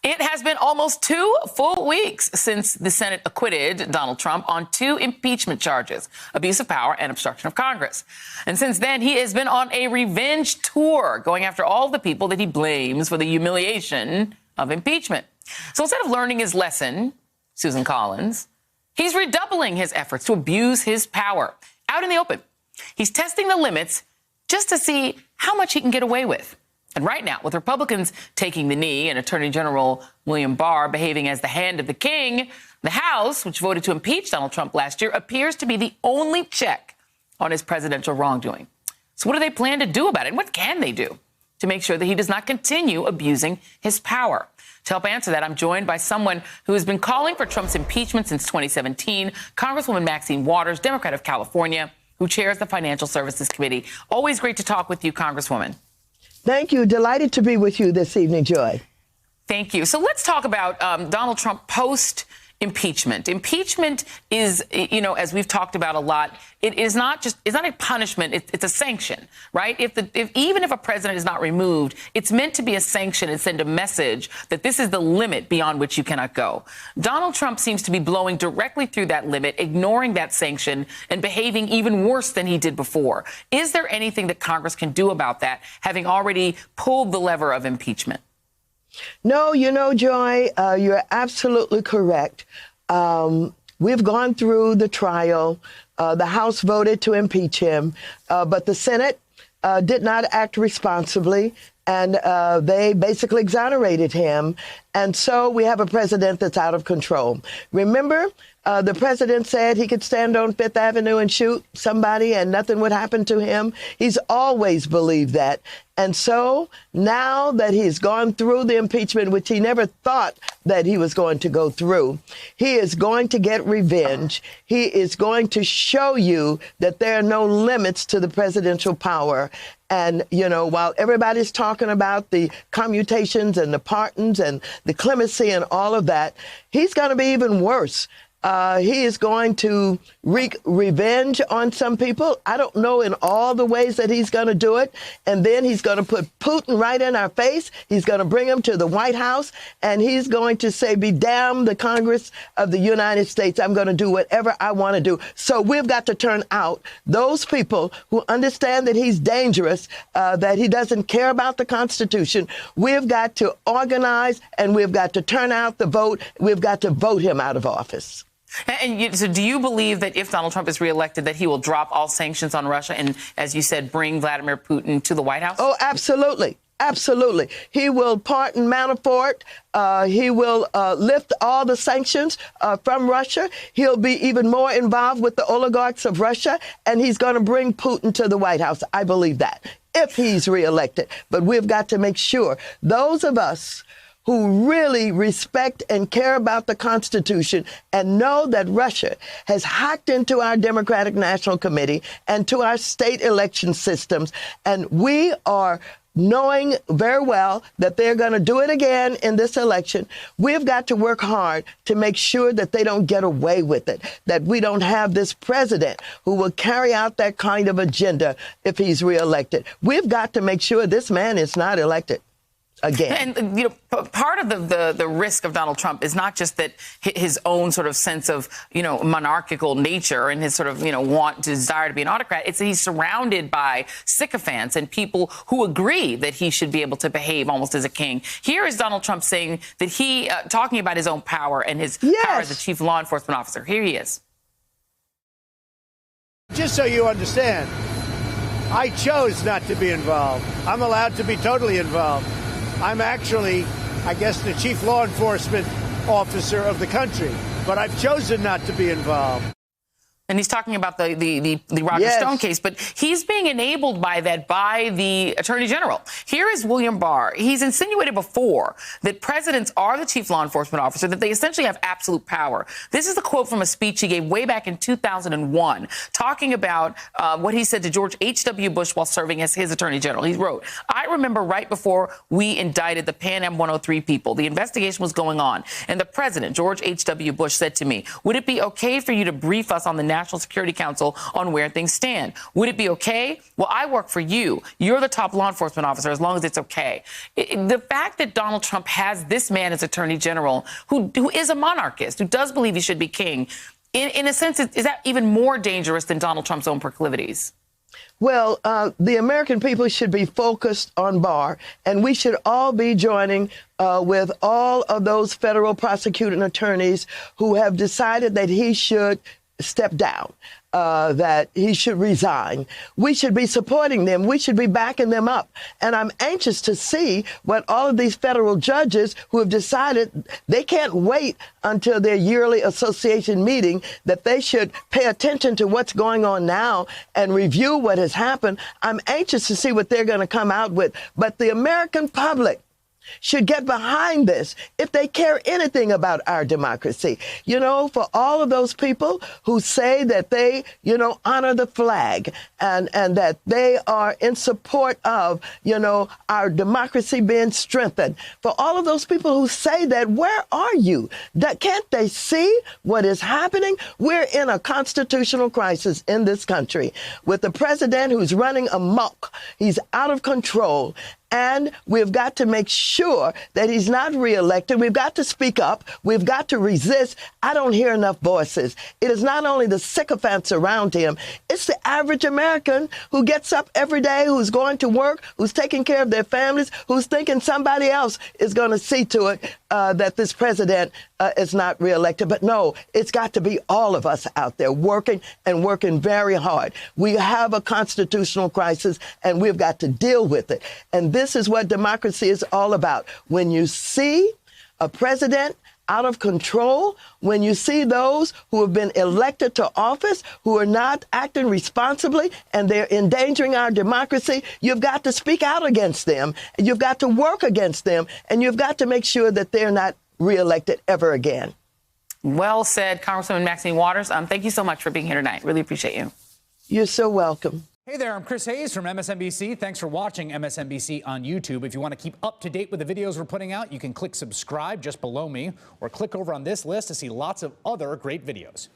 It has been almost 2 full weeks since the Senate acquitted Donald Trump on 2 impeachment charges, abuse of power and obstruction of Congress. And since then, he has been on a revenge tour, going after all the people that he blames for the humiliation of impeachment. So instead of learning his lesson, Susan Collins, he's redoubling his efforts to abuse his power out in the open. He's testing the limits just to see how much he can get away with. And right now, with Republicans taking the knee and Attorney General William Barr behaving as the hand of the king, the House, which voted to impeach Donald Trump last year, appears to be the only check on his presidential wrongdoing. So what do they plan to do about it? And what can they do to make sure that he does not continue abusing his power? To help answer that, I'm joined by someone who has been calling for Trump's impeachment since 2017, Congresswoman Maxine Waters, Democrat of California, who chairs the Financial Services Committee. Always great to talk with you, Congresswoman. Thank you. Delighted to be with you this evening, Joy. Thank you. So let's talk about Donald Trump post-impeachment. Impeachment is, you know, as we've talked about a lot, it's not a punishment. It's a sanction, right? Even if a president is not removed, it's meant to be a sanction and send a message that this is the limit beyond which you cannot go. Donald Trump seems to be blowing directly through that limit, ignoring that sanction and behaving even worse than he did before. Is there anything that Congress can do about that, having already pulled the lever of impeachment? No, you know, Joy, you're absolutely correct. We've gone through the trial. The House voted to impeach him, but the Senate did not act responsibly, and they basically exonerated him. And so we have a president that's out of control. Remember, the president said he could stand on Fifth Avenue and shoot somebody and nothing would happen to him. He's always believed that. And so now that he's gone through the impeachment, which he never thought that he was going to go through, he is going to get revenge. He is going to show you that there are no limits to the presidential power. And, you know, while everybody's talking about the commutations and the pardons and the clemency and all of that, he's going to be even worse. He is going to wreak revenge on some people. I don't know in all the ways that he's going to do it. And then he's going to put Putin right in our face. He's going to bring him to the White House, and he's going to say, be damned the Congress of the United States. I'm going to do whatever I want to do. So we've got to turn out those people who understand that he's dangerous, that he doesn't care about the Constitution. We've got to organize, and we've got to turn out the vote. We've got to vote him out of office. And so do you believe that if Donald Trump is reelected, that he will drop all sanctions on Russia and, as you said, bring Vladimir Putin to the White House? Oh, absolutely. Absolutely. He will pardon Manafort. He will lift all the sanctions from Russia. He'll be even more involved with the oligarchs of Russia, and he's going to bring Putin to the White House. I believe that, if he's reelected. But we've got to make sure those of us who really respect and care about the Constitution and know that Russia has hacked into our Democratic National Committee and to our state election systems. And we are knowing very well that they're going to do it again in this election. We've got to work hard to make sure that they don't get away with it, that we don't have this president who will carry out that kind of agenda if he's reelected. We've got to make sure this man is not elected again. And, you know, part of the risk of Donald Trump is not just that his own sort of sense of, you know, monarchical nature and his sort of, you know, desire to be an autocrat. It's that he's surrounded by sycophants and people who agree that he should be able to behave almost as a king. Here is Donald Trump saying that he, talking about his own power and his power as the chief law enforcement officer. Here he is. Just so you understand, I chose not to be involved. I'm allowed to be totally involved. I'm actually, I guess, the chief law enforcement officer of the country, but I've chosen not to be involved. And he's talking about the Roger Stone case, but he's being enabled by that by the Attorney General. Here is William Barr. He's insinuated before that presidents are the chief law enforcement officer, that they essentially have absolute power. This is a quote from a speech he gave way back in 2001, talking about what he said to George H.W. Bush while serving as his Attorney General. He wrote, "I remember right before we indicted the Pan Am 103 people, the investigation was going on, and the president, George H.W. Bush, said to me, would it be okay for you to brief us on the National Security Council on where things stand. Would it be okay? Well, I work for you. You're the top law enforcement officer, as long as it's okay. The fact that Donald Trump has this man as Attorney General, who is a monarchist, who does believe he should be king, in a sense, is that even more dangerous than Donald Trump's own proclivities? Well, the American people should be focused on Barr, and we should all be joining with all of those federal prosecuting attorneys who have decided that he should step down, that he should resign. We should be supporting them. We should be backing them up. And I'm anxious to see what all of these federal judges who have decided they can't wait until their yearly association meeting, that they should pay attention to what's going on now and review what has happened. I'm anxious to see what they're going to come out with. But the American public should get behind this if they care anything about our democracy. You know, for all of those people who say that they, honor the flag and that they are in support of, our democracy being strengthened. For all of those people who say that, where are you? Can't they see what is happening? We're in a constitutional crisis in this country with the president who's running amok. He's out of control. And we've got to make sure that he's not reelected. We've got to speak up. We've got to resist. I don't hear enough voices. It is not only the sycophants around him, it's the average American who gets up every day, who's going to work, who's taking care of their families, who's thinking somebody else is going to see to it that this president is not reelected. But no, it's got to be all of us out there working and working very hard. We have a constitutional crisis, and we've got to deal with it. And this is what democracy is all about. When you see a president out of control, when you see those who have been elected to office who are not acting responsibly and they're endangering our democracy, you've got to speak out against them. You've got to work against them, and you've got to make sure that they're not reelected ever again. Well said, Congresswoman Maxine Waters. Thank you so much for being here tonight. Really appreciate you. You're so welcome. Hey there, I'm Chris Hayes from MSNBC. Thanks for watching MSNBC on YouTube. If you want to keep up to date with the videos we're putting out, you can click subscribe just below me or click over on this list to see lots of other great videos.